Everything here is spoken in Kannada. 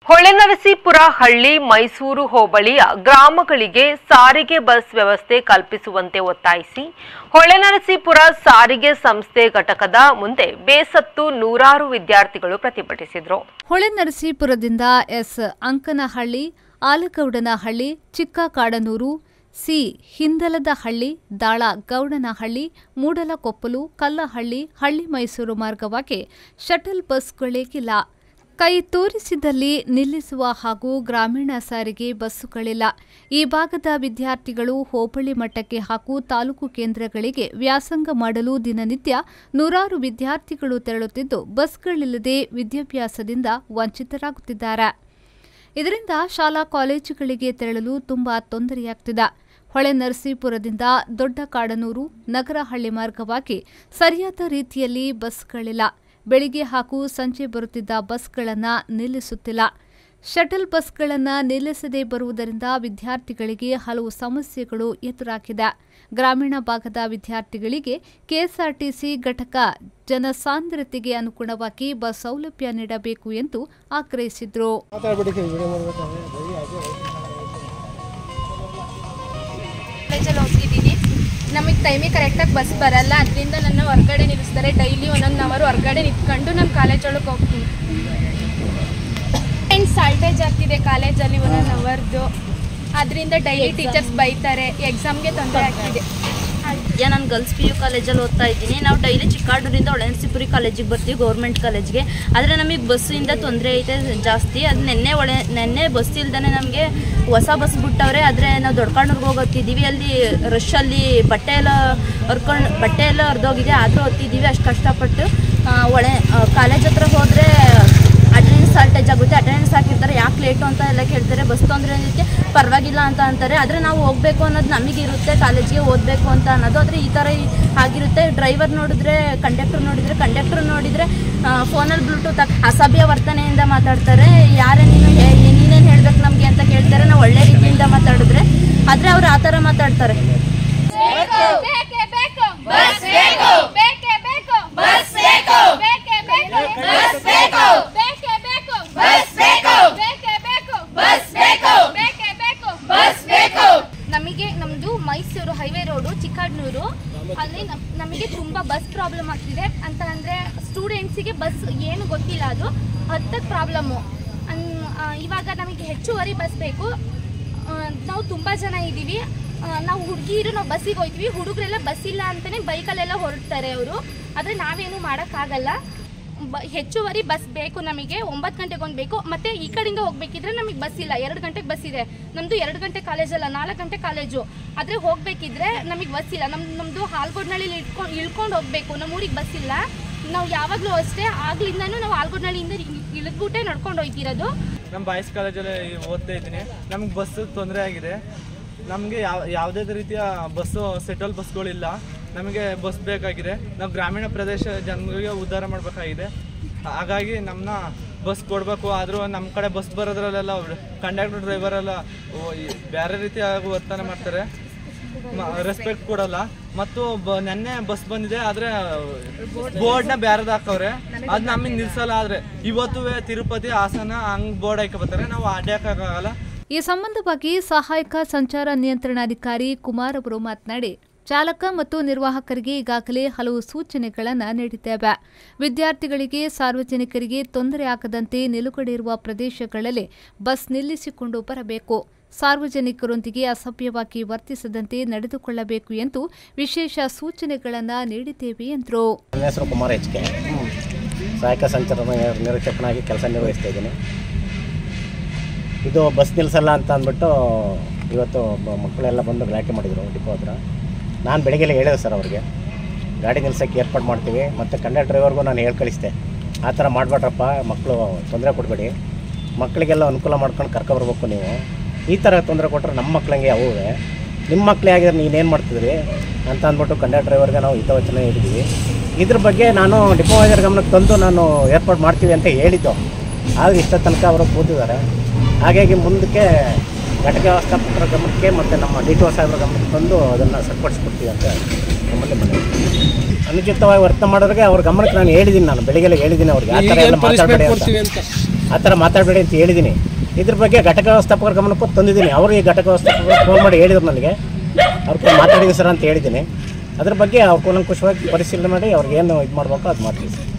ಹೊಳೆನರಸೀಪುರ ಹಳ್ಳಿ ಮೈಸೂರು ಹೋಬಳಿಯ ಗ್ರಾಮಗಳಿಗೆ ಸಾರಿಗೆ ಬಸ್ ವ್ಯವಸ್ಥೆ ಕಲ್ಪಿಸುವಂತೆ ಒತ್ತಾಯಿಸಿ ಹೊಳೆನರಸೀಪುರ ಸಾರಿಗೆ ಸಂಸ್ಥೆ ಘಟಕದ ಮುಂದೆ ಬೇಸತ್ತು ನೂರಾರು ವಿದ್ಯಾರ್ಥಿಗಳು ಪ್ರತಿಭಟಿಸಿದರು. ಹೊಳೆನರಸೀಪುರದಿಂದ ಎಸ್ ಅಂಕನಹಳ್ಳಿ, ಆಲಗೌಡನಹಳ್ಳಿ, ಚಿಕ್ಕಕಾಡನೂರು, ಸಿ ಹಿಂದಲದಹಳ್ಳಿ, ದಾಳ ಗೌಡನಹಳ್ಳಿ, ಮೂಡಲಕೊಪ್ಪಲು, ಕಲ್ಲಹಳ್ಳಿ, ಹಳ್ಳಿ ಮೈಸೂರು ಮಾರ್ಗವಾಗಿ ಶಟಲ್ ಬಸ್ಗಳಿಗಿಲ್ಲ. ಕೈ ತೋರಿಸಿದಲ್ಲಿ ನಿಲ್ಲಿಸುವ ಹಾಗೂ ಗ್ರಾಮೀಣ ಸಾರಿಗೆ ಬಸ್ಸುಗಳಿಲ್ಲ. ಈ ಭಾಗದ ವಿದ್ಯಾರ್ಥಿಗಳು ಹೋಬಳಿ ಮಟ್ಟಕ್ಕೆ ಹಾಗೂ ತಾಲೂಕು ಕೇಂದ್ರಗಳಿಗೆ ವ್ಯಾಸಂಗ ಮಾಡಲು ದಿನನಿತ್ಯ ನೂರಾರು ವಿದ್ಯಾರ್ಥಿಗಳು ತೆರಳುತ್ತಿದ್ದು ಬಸ್ಗಳಿಲ್ಲದೆ ವಿದ್ಯಾಭ್ಯಾಸದಿಂದ ವಂಚಿತರಾಗುತ್ತಿದ್ದಾರೆ. ಇದರಿಂದ ಶಾಲಾ ಕಾಲೇಜುಗಳಿಗೆ ತೆರಳಲು ತುಂಬಾ ತೊಂದರೆಯಾಗುತ್ತಿದೆ. ಹೊಳೆನರಸೀಪುರದಿಂದ ದೊಡ್ಡಕಾಡನೂರು, ನಗರಹಳ್ಳಿ ಮಾರ್ಗವಾಗಿ ಸರಿಯಾದ ರೀತಿಯಲ್ಲಿ ಬಸ್ಗಳಿಲ್ಲ. ಬೆಳಿಗ್ಗೆ ಹಾಗೂ ಸಂಜೆ ಬರುತ್ತಿದ್ದ ಬಸ್ಗಳನ್ನು ನಿಲ್ಲಿಸುತ್ತಿಲ್ಲ. ಶಟಲ್ ಬಸ್ಗಳನ್ನು ನಿಲ್ಲಿಸದೇ ಬರುವುದರಿಂದ ವಿದ್ಯಾರ್ಥಿಗಳಿಗೆ ಹಲವು ಸಮಸ್ಯೆಗಳು ಎದುರಾಗಿದೆ. ಗ್ರಾಮೀಣ ಭಾಗದ ವಿದ್ಯಾರ್ಥಿಗಳಿಗೆ ಕೆಎಸ್ಆರ್ಟಿಸಿ ಘಟಕ ಜನಸಾಂದ್ರತೆಗೆ ಅನುಗುಣವಾಗಿ ಬಸ್ ಸೌಲಭ್ಯ ನೀಡಬೇಕು ಎಂದು ಆಗ್ರಹಿಸಿದರು. ನಮಗೆ ಟೈಮಿಗೆ ಕರೆಕ್ಟಾಗಿ ಬಸ್ ಬರಲ್ಲ, ಅದರಿಂದ ನನ್ನ ಹೊರಗಡೆ ನಿಲ್ಲಿಸ್ತಾರೆ. ಡೈಲಿ 1 ಅವರ್ ಹೊರಗಡೆ ನಿಂತ್ಕೊಂಡು ನಾನು ಕಾಲೇಜ್ ಒಳಗೆ ಹೋಗ್ತೀನಿ. ಆ್ಯಂಡ್ ಶಾರ್ಟೇಜ್ ಆಗ್ತಿದೆ ಕಾಲೇಜಲ್ಲಿ 1 ಅವರ್ದು. ಅದರಿಂದ ಡೈಲಿ ಟೀಚರ್ಸ್ ಬೈತಾರೆ, ಎಕ್ಸಾಮ್ಗೆ ತೊಂದರೆ ಆಗ್ತಿದೆ. ನಾನು ಗರ್ಲ್ಸ್ PU ಕಾಲೇಜಲ್ಲಿ ಓದ್ತಾ ಇದ್ದೀನಿ. ನಾವು ಡೈಲಿ ಚಿಕ್ಕಾಡೂರಿಂದ ಹೊಳೆನರಸೀಪುರ ಕಾಲೇಜಿಗೆ ಬರ್ತೀವಿ, ಗೌರ್ಮೆಂಟ್ ಕಾಲೇಜ್ಗೆ. ಆದರೆ ನಮಗೆ ಬಸ್ಸಿಂದ ತೊಂದರೆ ಐತೆ ಜಾಸ್ತಿ. ಅದು ನೆನ್ನೆ ಬಸ್ ಇಲ್ದೇ ನಮಗೆ ಹೊಸ ಬಸ್ ಬಿಟ್ಟವ್ರೆ. ಆದರೆ ನಾವು ದೊಡ್ಡಕಾಡೂರಿಗೆ ಹೋಗ್ತಿದ್ದೀವಿ, ಅಲ್ಲಿ ರಶಲ್ಲಿ ಬಟ್ಟೆ ಎಲ್ಲ ಹರಿದೋಗಿದೆ. ಆದರೂ ಓದ್ತಿದ್ದೀವಿ ಅಷ್ಟು ಕಷ್ಟಪಟ್ಟು. ಕಾಲೇಜ್ ಹತ್ರ ಹೋದರೆ ಅಟೆಂಡೆನ್ಸ್ ಶಾರ್ಟೇಜ್ ಆಗುತ್ತೆ. ಅಟೆಂಡೆನ್ಸ್ ಹಾಕಿರ್ತಾರೆ, ಯಾಕೆ ಲೇಟು ಅಂತ ಎಲ್ಲ ಕೇಳ್ತಾರೆ. ಬಸ್ ತೊಂದರೆ ಅನ್ನೋದಕ್ಕೆ ಪರವಾಗಿಲ್ಲ ಅಂತ ಅಂತಾರೆ. ಆದರೆ ನಾವು ಹೋಗಬೇಕು ಅನ್ನೋದು ನಮಗಿರುತ್ತೆ, ಕಾಲೇಜಿಗೆ ಓದಬೇಕು ಅಂತ ಅನ್ನೋದು. ಆದರೆ ಈ ಥರ ಆಗಿರುತ್ತೆ. ಡ್ರೈವರ್ ನೋಡಿದ್ರೆ, ಕಂಡಕ್ಟರ್ ನೋಡಿದರೆ ಫೋನಲ್ಲಿ ಬ್ಲೂಟೂತ್ ಅಸಭ್ಯ ವರ್ತನೆಯಿಂದ ಮಾತಾಡ್ತಾರೆ. ನೀನೇನು ಹೇಳ್ಬೇಕು ನಮಗೆ ಅಂತ ಕೇಳ್ತಾರೆ. ನಾವು ಒಳ್ಳೆ ರೀತಿಯಿಂದ ಮಾತಾಡಿದ್ರೆ, ಆದರೆ ಅವ್ರು ಆ ಥರ ಮಾತಾಡ್ತಾರೆ. ನಮಗೆ ನಮ್ಮದು ಮೈಸೂರು ಹೈವೇ ರೋಡು ಚಿಕ್ಕಾಡನೂರು, ಅಲ್ಲಿ ನಮಗೆ ತುಂಬ ಬಸ್ ಪ್ರಾಬ್ಲಮ್ ಆಗ್ತಿದೆ. ಅಂತ ಅಂದರೆ ಸ್ಟೂಡೆಂಟ್ಸಿಗೆ ಬಸ್ ಏನು ಗೊತ್ತಿಲ್ಲ, ಅದು ಹತ್ತಕ್ಕೆ ಪ್ರಾಬ್ಲಮ್ಮು. ಇವಾಗ ನಮಗೆ ಹೆಚ್ಚುವರಿ ಬಸ್ ಬೇಕು. ನಾವು ತುಂಬ ಜನ ಇದ್ದೀವಿ. ನಾವು ಹುಡುಗಿರು ನಾವು ಬಸ್ಸಿಗೆ ಹೋಗ್ತೀವಿ, ಹುಡುಗರೆಲ್ಲ ಬಸ್ ಇಲ್ಲ ಅಂತಲೇ ಬೈಕಲ್ಲೆಲ್ಲ ಹೊರಡ್ತಾರೆ ಅವರು. ಆದರೆ ನಾವೇನು ಮಾಡೋಕ್ಕಾಗಲ್ಲ. ಹೆಚ್ಚುವರಿ ಬಸ್ ಬೇಕು ನಮಗೆ. 9 ಗಂಟೆಗೆ ಒಂದು ಬೇಕು. ಮತ್ತು ಈ ಕಡೆಯಿಂದ ಹೋಗ್ಬೇಕಿದ್ರೆ ನಮಗೆ ಬಸ್ ಇಲ್ಲ. 2 ಗಂಟೆಗೆ ಬಸ್ ಇದೆ. ನಮ್ಮದು 2 ಗಂಟೆ ಕಾಲೇಜಲ್ಲ, 4 ಗಂಟೆ ಕಾಲೇಜು. ಆದರೆ ಹೋಗಬೇಕಿದ್ರೆ ನಮಗೆ ಬಸ್ ಇಲ್ಲ. ನಮ್ಮದು ಹಾಲ್ಗೋಡ್ನಳ್ಳಿಲಿ ಇಳ್ಕೊಂಡು ಹೋಗಬೇಕು. ನಮ್ಮ ಊರಿಗೆ ಬಸ್ ಇಲ್ಲ. ನಾವು ಯಾವಾಗಲೂ ಅಷ್ಟೇ, ಆಗ್ಲಿಂದನೂ ನಾವು ಹಾಲ್ಗೋಡ್ನಳ್ಳಿಯಿಂದ ಇಳಿದ್ಬಿಟ್ಟೆ ನಡ್ಕೊಂಡು ಹೋಗ್ತಿರೋದು. ನಮ್ಮ ಬಾಯ್ಸ್ ಕಾಲೇಜಲ್ಲಿ ಓದ್ತಾ ಇದ್ದೀನಿ. ನಮ್ಗೆ ಬಸ್ ತೊಂದರೆ ಆಗಿದೆ. ನಮಗೆ ಯಾವುದೇ ರೀತಿಯ ಬಸ್ಸು ಸೆಟಲ್ ಬಸ್ಗಳಿಲ್ಲ. ನಮಗೆ ಬಸ್ ಬೇಕಾಗಿದೆ. ನಾವು ಗ್ರಾಮೀಣ ಪ್ರದೇಶ ಜನರಿಗೆ ಉದ್ಧಾರ ಮಾಡಬೇಕಾಗಿದೆ. ಹಾಗಾಗಿ ನಮ್ಮನ್ನ ಬಸ್ ಕೊಡಬೇಕು. ಆದರೂ ನಮ್ಮ ಕಡೆ ಬಸ್ ಬರೋದ್ರಲ್ಲೆಲ್ಲ ಕಂಡಕ್ಟರ್ ಡ್ರೈವರೆಲ್ಲ ಬೇರೆ ರೀತಿಯಾಗಿ ವರ್ತನೆ ಮಾಡ್ತಾರೆ, ರೆಸ್ಪೆಕ್ಟ್ ಕೊಡಲ್ಲ. ಮತ್ತು ನೆನ್ನೆ ಬಸ್ ಬಂದಿದೆ, ಆದರೆ ಬೋರ್ಡ್ನ ಬೇರೆದು ಹಾಕವ್ರೆ, ಅದು ನಮಗೆ ನಿಲ್ಸಲ್ಲ. ಆದರೆ ಇವತ್ತು ತಿರುಪತಿ, ಹಾಸನ ಹಂಗೆ ಬೋರ್ಡ್ ಹಾಕಬರ್ತಾರೆ, ನಾವು ಅಡ್ಡಕ್ಕಾಗಲ್ಲ. ಈ ಸಂಬಂಧವಾಗಿ ಸಹಾಯಕ ಸಂಚಾರ ನಿಯಂತ್ರಣಾಧಿಕಾರಿ ಕುಮಾರ್ ಅವರು ಮಾತನಾಡಿ, ಚಾಲಕ ಮತ್ತು ನಿರ್ವಾಹಕರಿಗೆ ಈಗಾಗಲೇ ಹಲವು ಸೂಚನೆಗಳನ್ನು ನೀಡಿದ್ದೇವೆ. ವಿದ್ಯಾರ್ಥಿಗಳಿಗೆ, ಸಾರ್ವಜನಿಕರಿಗೆ ತೊಂದರೆ ಆಗದಂತೆ ನಿಲುಗಡೆ ಇರುವ ಪ್ರದೇಶಗಳಲ್ಲಿ ಬಸ್ ನಿಲ್ಲಿಸಿಕೊಂಡು ಬರಬೇಕು. ಸಾರ್ವಜನಿಕರೊಂದಿಗೆ ಅಸಭ್ಯವಾಗಿ ವರ್ತಿಸದಂತೆ ನಡೆದುಕೊಳ್ಳಬೇಕು ಎಂದು ವಿಶೇಷ ಸೂಚನೆಗಳನ್ನು ನೀಡಿದ್ದೇವೆ ಎಂದರು. ನನ್ನ ಹೆಸರು ಕುಮಾರ್ HK, ಸಹಾಯಕ ಸಂಚಾರ ನಿರೀಕ್ಷಕನಾಗಿ ಕೆಲಸ ನಿರ್ವಹಿಸ್ತಾ ಇದ್ದೀನಿ. ಇದು ಬಸ್ ನಿಲ್ಲಿಸಲ್ಲ ಅಂತ ಅಂದ್ಬಿಟ್ಟು ಇವತ್ತು ಮಕ್ಕಳೆಲ್ಲ ಬಂದು ಗಲಾಟೆ ಮಾಡಿದರು ಡಿಪೋ ಹತ್ರ. ನಾನು ಬೆಳಗ್ಗೆ ಹೇಳಿದೆ ಸರ್ ಅವ್ರಿಗೆ, ಗಾಡಿ ನಿಲ್ಸೋಕ್ಕೆ ಏರ್ಪಾಡು ಮಾಡ್ತೀವಿ. ಮತ್ತು ಕಂಡಕ್ಟರ್ ಡ್ರೈವರ್ಗೂ ನಾನು ಹೇಳಿ ಕಳಿಸ್ದೆ, ಆ ಥರ ಮಾಡಬೇಡ್ರಪ್ಪ, ಮಕ್ಕಳು ತೊಂದರೆ ಕೊಡಬೇಡಿ, ಮಕ್ಕಳಿಗೆಲ್ಲ ಅನುಕೂಲ ಮಾಡ್ಕೊಂಡು ಕರ್ಕೊಬರ್ಬೇಕು. ನೀವು ಈ ಥರ ತೊಂದರೆ ಕೊಟ್ಟರೆ ನಮ್ಮ ಮಕ್ಕಳಿಗೆ ಅವೇ ನಿಮ್ಮ ಮಕ್ಕಳೇ ಆಗಿದ್ರೆ ನೀನೇನು ಮಾಡ್ತಿದ್ರಿ ಅಂತ ಅಂದ್ಬಿಟ್ಟು ಕಂಡಕ್ಟರ್ ಡ್ರೈವರ್ಗೆ ನಾವು ಹಿತವಚನ ನೀಡಿದ್ದೀವಿ. ಇದ್ರ ಬಗ್ಗೆ ನಾನು ಡಿಪೋ ಮೇನೇಜರ್ ಗಮನಕ್ಕೆ ತಂದು ನಾನು ಏರ್ಪಾಡು ಮಾಡ್ತೀವಿ ಅಂತ ಹೇಳಿದ್ದು. ಆಗ ಇಷ್ಟ ತನಕ ಅವರು ಕೂತಿದ್ದಾರೆ. ಹಾಗಾಗಿ ಮುಂದಕ್ಕೆ ಘಟಕ ವ್ಯವಸ್ಥಾಪಕರ ಗಮನಕ್ಕೆ ಮತ್ತು ನಮ್ಮ DTO ಸಾಹೇಬರ ಗಮನಕ್ಕೆ ತಂದು ಅದನ್ನು ಸರಿಪಡಿಸ್ಕೊಡ್ತೀವಿ ಅಂತ ನಮ್ಮಲ್ಲಿ ಮನೆ. ಅನುಚಿತವಾಗಿ ವರ್ತನೆ ಮಾಡೋರಿಗೆ ಅವ್ರ ಗಮನಕ್ಕೆ ನಾನು ಹೇಳಿದ್ದೀನಿ. ನಾನು ಬೆಳಿಗ್ಗೆ ಹೇಳಿದ್ದೀನಿ ಅವ್ರಿಗೆ ಆ ಥರ ಎಲ್ಲ ಮಾತಾಡಬೇಡಿ ಅಂತ. ಆ ಥರ ಮಾತಾಡಬೇಡಿ ಅಂತ ಹೇಳಿದ್ದೀನಿ. ಇದ್ರ ಬಗ್ಗೆ ಘಟಕ ವ್ಯವಸ್ಥಾಪಕರ ಗಮನಕ್ಕೂ ತಂದಿದ್ದೀನಿ. ಅವರು ಈ ಘಟಕ ವ್ಯವಸ್ಥಾಪಕರು ಫೋನ್ ಮಾಡಿ ಹೇಳಿದ್ರು ನನಗೆ, ಅವ್ರ ಕೂಡ ಮಾತಾಡಿದ್ದೀನಿ ಸರ್ ಅಂತ ಹೇಳಿದ್ದೀನಿ. ಅದ್ರ ಬಗ್ಗೆ ಅವ್ರು ಕೂಲಂಕುಷವಾಗಿ ಪರಿಶೀಲನೆ ಮಾಡಿ ಅವ್ರಿಗೇನು ಇದು ಮಾಡಬೇಕೋ ಅದು ಮಾಡ್ತೀವಿ ಸರ್.